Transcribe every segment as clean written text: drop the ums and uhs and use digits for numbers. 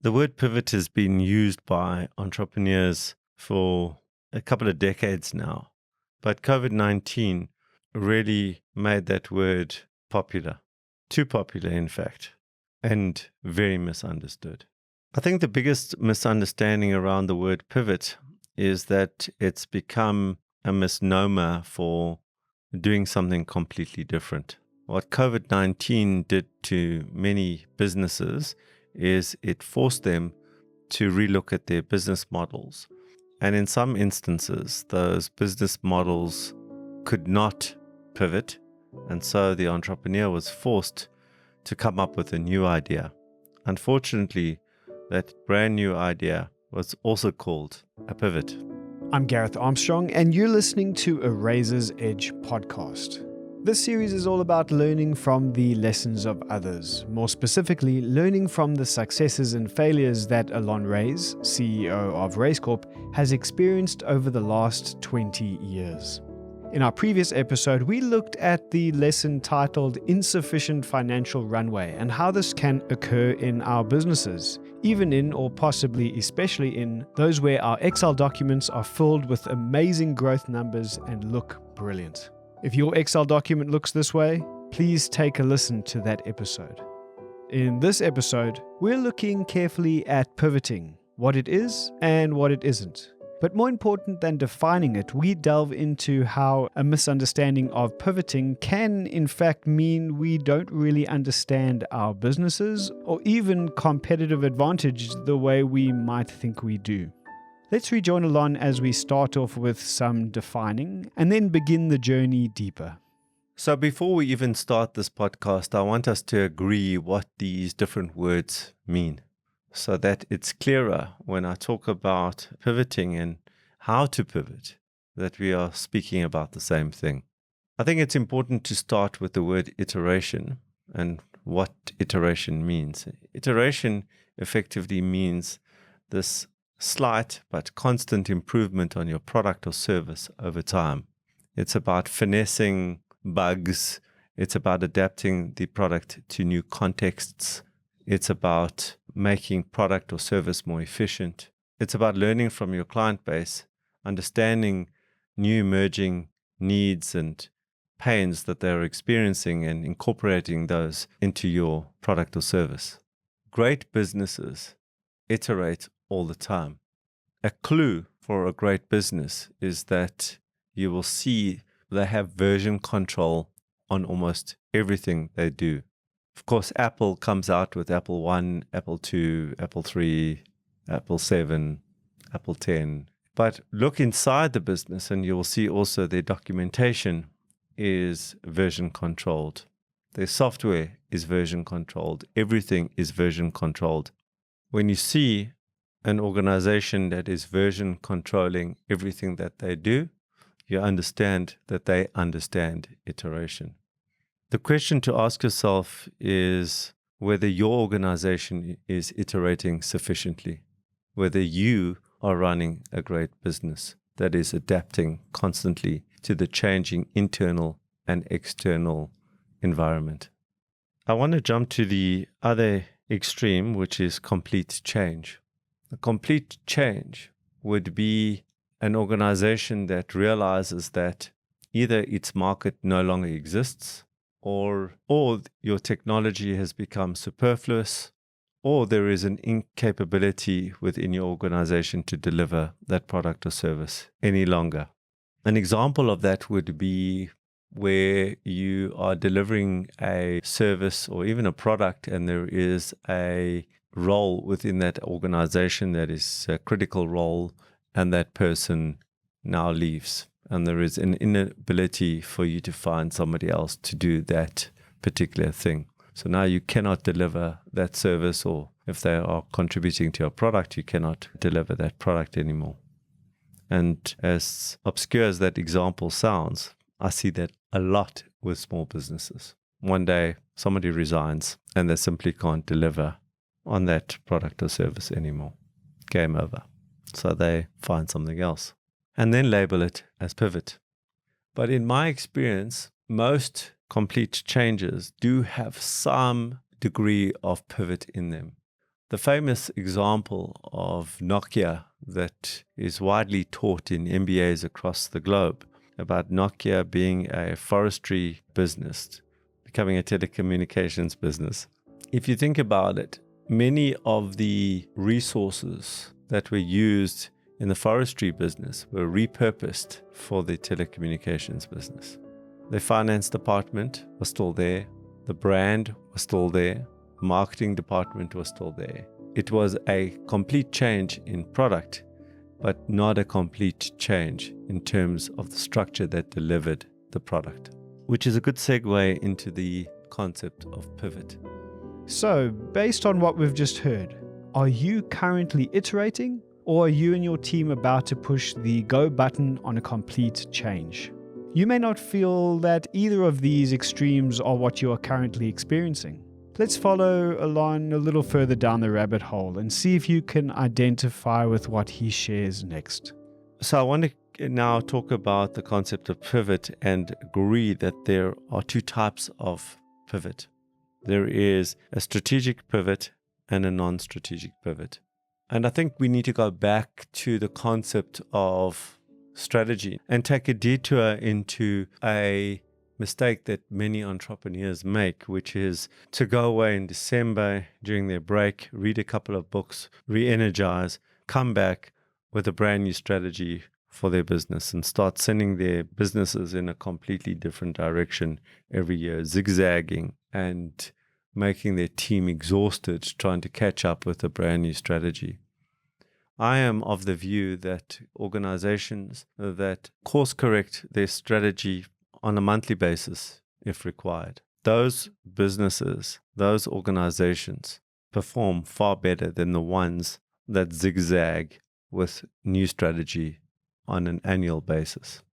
The word pivot has been used by entrepreneurs for a couple of decades now, but COVID-19 really made that word popular, too popular, in fact, and very misunderstood. I think the biggest misunderstanding around the word pivot is that it's become a misnomer for doing something completely different. What COVID-19 did to many businesses is it forced them to relook at their business models. And in some instances, those business models could not pivot. And so the entrepreneur was forced to come up with a new idea. Unfortunately, that brand new idea was also called a pivot. I'm Gareth Armstrong, and you're listening to a Razor's Edge podcast. This series is all about learning from the lessons of others, more specifically, learning from the successes and failures that Alon Reyes, CEO of Race Corp, has experienced over the last 20 years. In our previous episode, we looked at the lesson titled Insufficient Financial Runway and how this can occur in our businesses, even in, or possibly especially in, those where our Excel documents are filled with amazing growth numbers and look brilliant. If your Excel document looks this way, please take a listen to that episode. In this episode, we're looking carefully at pivoting, what it is and what it isn't. But more important than defining it, we delve into how a misunderstanding of pivoting can in fact mean we don't really understand our businesses or even competitive advantage the way we might think we do. Let's rejoin Alon as we start off with some defining and then begin the journey deeper. So before we even start this podcast, I want us to agree what these different words mean so that it's clearer when I talk about pivoting and how to pivot, that we are speaking about the same thing. I think it's important to start with the word iteration and what iteration means. Iteration effectively means this slight but constant improvement on your product or service over time. It's about finessing bugs. It's about adapting the product to new contexts. It's about making product or service more efficient. It's about learning from your client base, understanding new emerging needs and pains that they're experiencing and incorporating those into your product or service. Great businesses iterate all the time. A clue for a great business is that you will see they have version control on almost everything they do. Of course, Apple comes out with Apple 1, Apple 2, Apple 3, Apple 7, Apple 10. But look inside the business and you will see also their documentation is version controlled. Their software is version controlled. Everything is version controlled. When you see an organization that is version controlling everything that they do, you understand that they understand iteration. The question to ask yourself is whether your organization is iterating sufficiently, whether you are running a great business that is adapting constantly to the changing internal and external environment. I want to jump to the other extreme, which is complete change. A complete change would be an organization that realizes that either its market no longer exists, or your technology has become superfluous, or there is an incapability within your organization to deliver that product or service any longer. An example of that would be where you are delivering a service or even a product and there is a role within that organization that is a critical role and that person now leaves. And there is an inability for you to find somebody else to do that particular thing. So now you cannot deliver that service, or if they are contributing to your product, you cannot deliver that product anymore. And as obscure as that example sounds, I see that a lot with small businesses. One day somebody resigns and they simply can't deliver on that product or service anymore. Game over. So they find something else and then label it as pivot. But in my experience, most complete changes do have some degree of pivot in them. The famous example of Nokia that is widely taught in MBAs across the globe about Nokia being a forestry business, becoming a telecommunications business. If you think about it, many of the resources that were used in the forestry business were repurposed for the telecommunications business. The finance department was still there. The brand was still there. The marketing department was still there. It was a complete change in product, but not a complete change in terms of the structure that delivered the product, which is a good segue into the concept of pivot. So, based on what we've just heard, are you currently iterating, or are you and your team about to push the go button on a complete change? You may not feel that either of these extremes are what you are currently experiencing. Let's follow Alon a little further down the rabbit hole and see if you can identify with what he shares next. So I want to now talk about the concept of pivot and agree that there are two types of pivot. There is a strategic pivot and a non-strategic pivot. And I think we need to go back to the concept of strategy and take a detour into a mistake that many entrepreneurs make, which is to go away in December during their break, read a couple of books, re-energize, come back with a brand new strategy for their business and start sending their businesses in a completely different direction every year, zigzagging and making their team exhausted trying to catch up with a brand new strategy. I am of the view that organizations that course correct their strategy on a monthly basis, if required, those businesses, those organizations perform far better than the ones that zigzag with new strategy on an annual basis.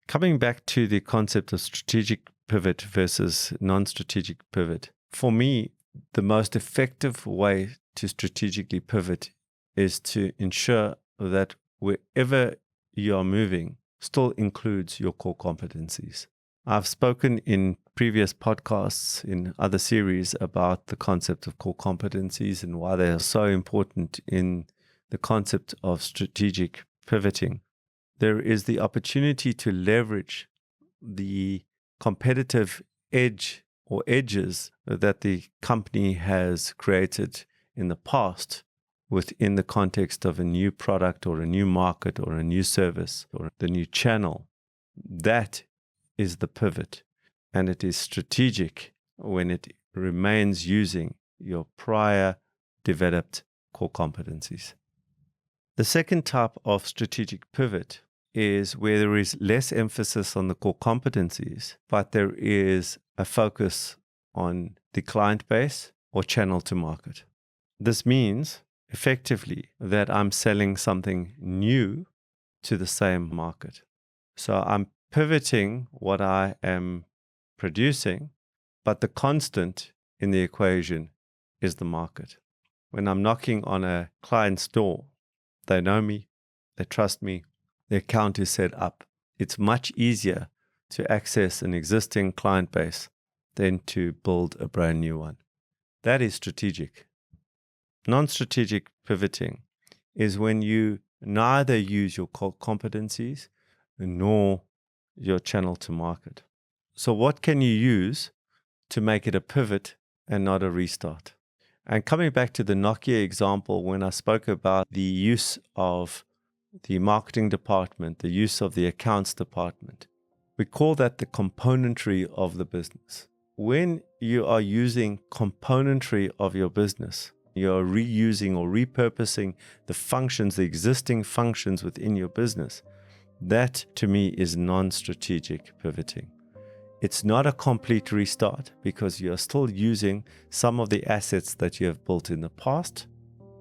Coming back to the concept of strategic pivot versus non-strategic pivot, for me, the most effective way to strategically pivot is to ensure that wherever you are moving still includes your core competencies. I've spoken in previous podcasts in other series about the concept of core competencies and why they are so important in the concept of strategic pivoting. There is the opportunity to leverage the competitive edge or edges that the company has created in the past within the context of a new product or a new market or a new service or the new channel. That is the pivot, and it is strategic when it remains using your prior developed core competencies. The second type of strategic pivot is where there is less emphasis on the core competencies, but there is a focus on the client base or channel to market. This means effectively that I'm selling something new to the same market. So I'm pivoting what I am producing, but the constant in the equation is the market. When I'm knocking on a client's door, they know me, they trust me, their account is set up. It's much easier to access an existing client base than to build a brand new one. That is strategic. Non-strategic pivoting is when you neither use your core competencies nor your channel to market. So what can you use to make it a pivot and not a restart? And coming back to the Nokia example, when I spoke about the use of the marketing department, the use of the accounts department, we call that the componentry of the business. When you are using componentry of your business, you're reusing or repurposing the functions, the existing functions within your business. That, to me, is non-strategic pivoting. It's not a complete restart because you're still using some of the assets that you have built in the past,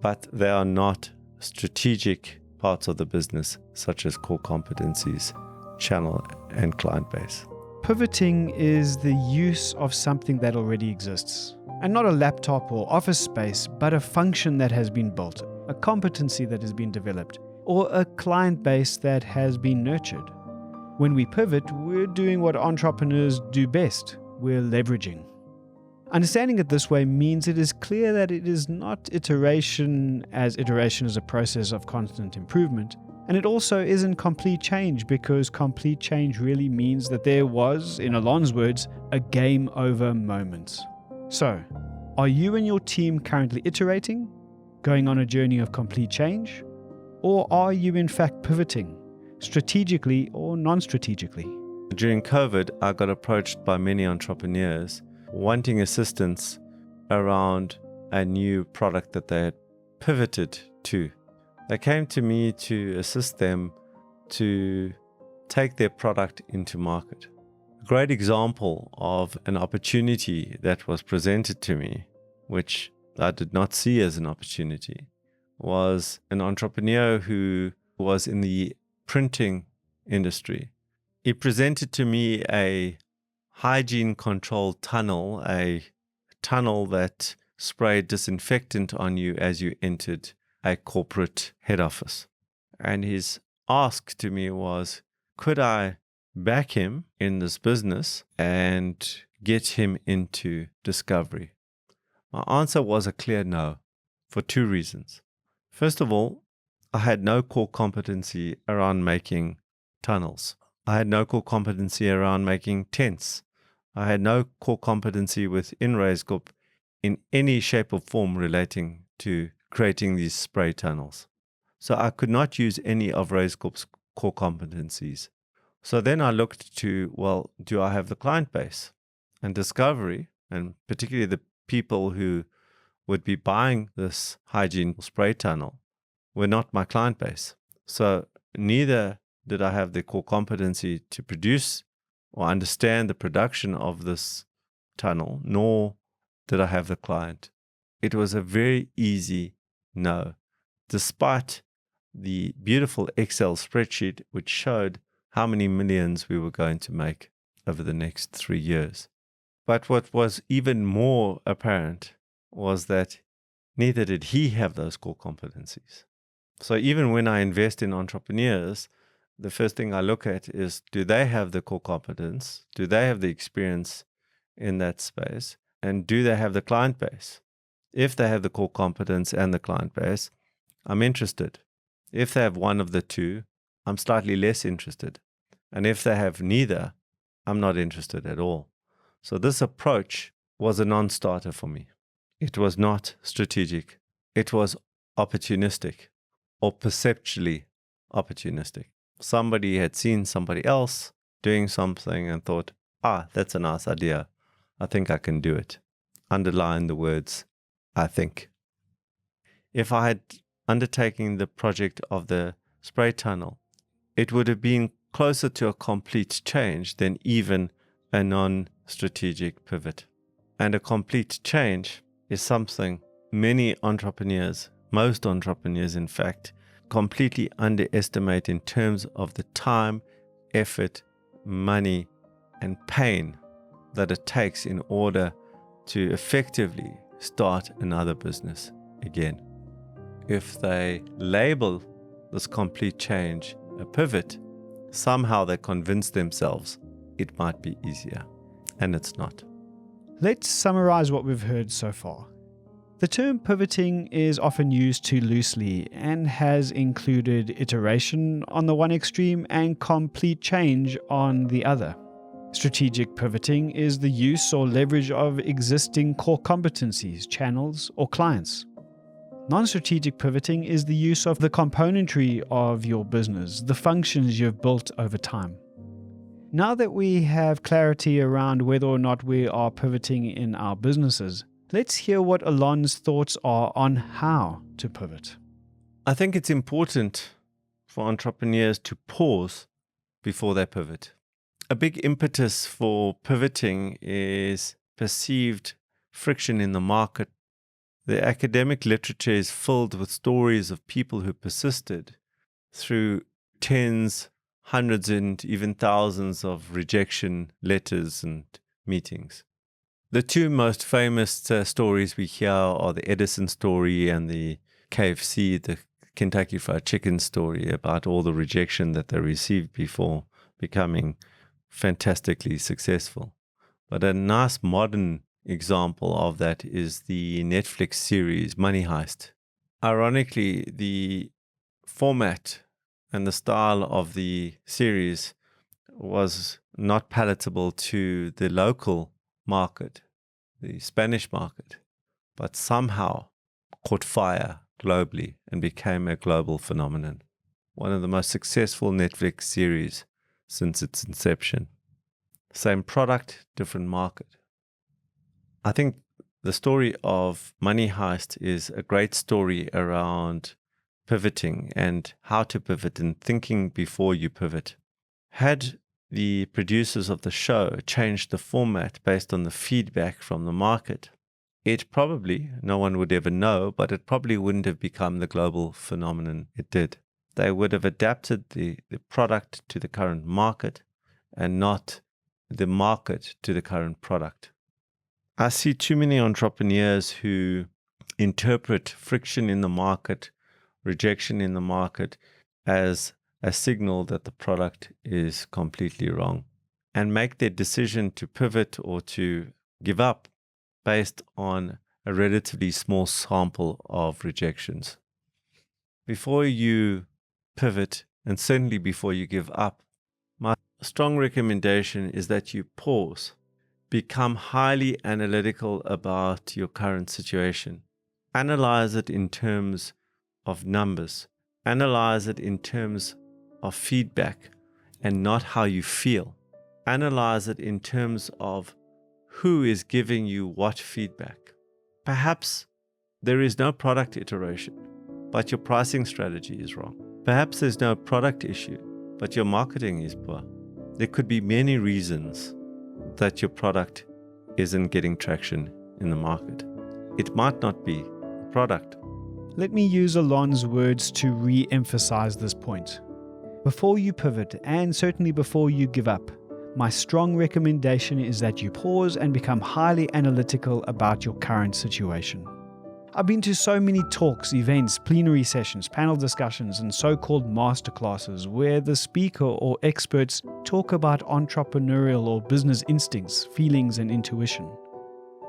but they are not strategic parts of the business, such as core competencies, channel, and client base. Pivoting is the use of something that already exists, and not a laptop or office space, but a function that has been built, a competency that has been developed, or a client base that has been nurtured. When we pivot, we're doing what entrepreneurs do best. We're leveraging. Understanding it this way means it is clear that it is not iteration, as iteration is a process of constant improvement, and it also isn't complete change, because complete change really means that there was, in Alon's words, a game over moment. So, are you and your team currently iterating, going on a journey of complete change, or are you in fact pivoting, strategically or non-strategically? During COVID, I got approached by many entrepreneurs wanting assistance around a new product that they had pivoted to. They came to me to assist them to take their product into market. A great example of an opportunity that was presented to me, which I did not see as an opportunity, was an entrepreneur who was in the printing industry. He presented to me a hygiene control tunnel, a tunnel that sprayed disinfectant on you as you entered a corporate head office. And his ask to me was, could I back him in this business and get him into discovery? My answer was a clear no, for two reasons. First of all, I had no core competency around making tunnels. I had no core competency around making tents. I had no core competency within RaiseCorp in any shape or form relating to creating these spray tunnels. So I could not use any of RaiseCorp's core competencies. So then I looked to, well, do I have the client base? And discovery, and particularly the people who would be buying this hygiene spray tunnel, were not my client base. So neither did I have the core competency to produce or understand the production of this tunnel, nor did I have the client. It was a very easy no, despite the beautiful Excel spreadsheet which showed how many millions we were going to make over the next 3 years. But what was even more apparent was that neither did he have those core competencies. So even when I invest in entrepreneurs, the first thing I look at is, do they have the core competence? Do they have the experience in that space? And do they have the client base? If they have the core competence and the client base, I'm interested. If they have one of the two, I'm slightly less interested. And if they have neither, I'm not interested at all. So this approach was a non-starter for me. It was not strategic. It was opportunistic, or perceptually opportunistic. Somebody had seen somebody else doing something and thought, that's a nice idea. I think I can do it. Underline the words, I think. If I had undertaken the project of the spray tunnel, it would have been closer to a complete change than even a non-strategic pivot. And a complete change is something many entrepreneurs, most entrepreneurs in fact, completely underestimate in terms of the time, effort, money, and pain that it takes in order to effectively start another business again. If they label this complete change a pivot, somehow they convince themselves it might be easier, and it's not. Let's summarize what we've heard so far. The term pivoting is often used too loosely and has included iteration on the one extreme and complete change on the other. Strategic pivoting is the use or leverage of existing core competencies, channels, or clients. Non-strategic pivoting is the use of the componentry of your business, the functions you've built over time. Now that we have clarity around whether or not we are pivoting in our businesses, let's hear what Alon's thoughts are on how to pivot. I think it's important for entrepreneurs to pause before they pivot. A big impetus for pivoting is perceived friction in the market. The academic literature is filled with stories of people who persisted through tens, hundreds, and even thousands of rejection letters and meetings. The two most famous stories we hear are the Edison story and the KFC, the Kentucky Fried Chicken story, about all the rejection that they received before becoming fantastically successful. But a nice modern example of that is the Netflix series Money Heist. Ironically, the format and the style of the series was not palatable to the local market, the Spanish market, but somehow caught fire globally and became a global phenomenon. One of the most successful Netflix series since its inception. Same product, different market. I think the story of Money Heist is a great story around pivoting and how to pivot and thinking before you pivot. Had the producers of the show changed the format based on the feedback from the market, it probably, no one would ever know, but it probably wouldn't have become the global phenomenon it did. They would have adapted the product to the current market and not the market to the current product. I see too many entrepreneurs who interpret friction in the market, rejection in the market, as a signal that the product is completely wrong, and make their decision to pivot or to give up based on a relatively small sample of rejections. Before you pivot, and certainly before you give up, my strong recommendation is that you pause. Become highly analytical about your current situation. Analyze it in terms of numbers. Analyze it in terms of feedback and not how you feel. Analyze it in terms of who is giving you what feedback. Perhaps there is no product iteration, but your pricing strategy is wrong. Perhaps there's no product issue, but your marketing is poor. There could be many reasons that your product isn't getting traction in the market. It might not be the product. Let me use Alon's words to re-emphasize this point. Before you pivot, and certainly before you give up, my strong recommendation is that you pause and become highly analytical about your current situation. I've been to so many talks, events, plenary sessions, panel discussions, and so-called masterclasses where the speaker or experts talk about entrepreneurial or business instincts, feelings, and intuition.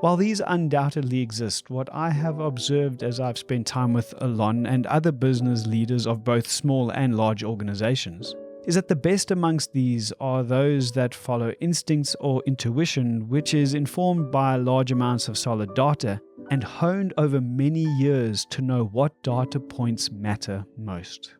While these undoubtedly exist, what I have observed as I've spent time with Alon and other business leaders of both small and large organizations is that the best amongst these are those that follow instincts or intuition, which is informed by large amounts of solid data and honed over many years to know what data points matter most.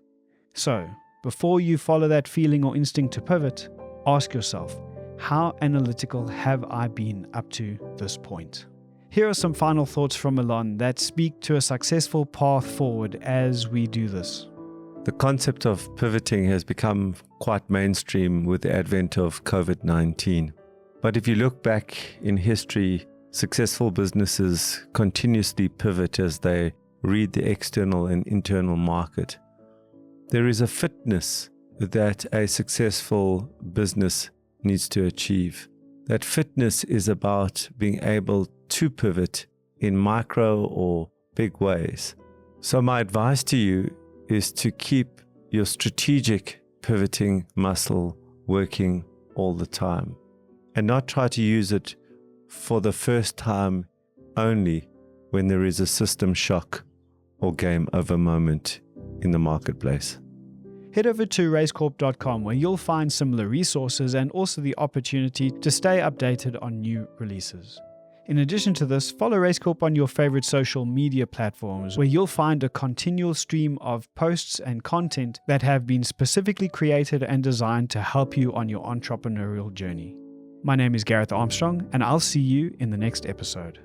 So, before you follow that feeling or instinct to pivot, ask yourself, how analytical have I been up to this point? Here are some final thoughts from Alon that speak to a successful path forward as we do this. The concept of pivoting has become quite mainstream with the advent of COVID-19. But if you look back in history, successful businesses continuously pivot as they read the external and internal market. There is a fitness that a successful business needs to achieve. That fitness is about being able to pivot in micro or big ways. So my advice to you is to keep your strategic pivoting muscle working all the time and not try to use it for the first time only when there is a system shock or game over moment in the marketplace. Head over to racecorp.com where you'll find similar resources and also the opportunity to stay updated on new releases. In addition to this, follow RaceCorp on your favorite social media platforms where you'll find a continual stream of posts and content that have been specifically created and designed to help you on your entrepreneurial journey. My name is Gareth Armstrong, and I'll see you in the next episode.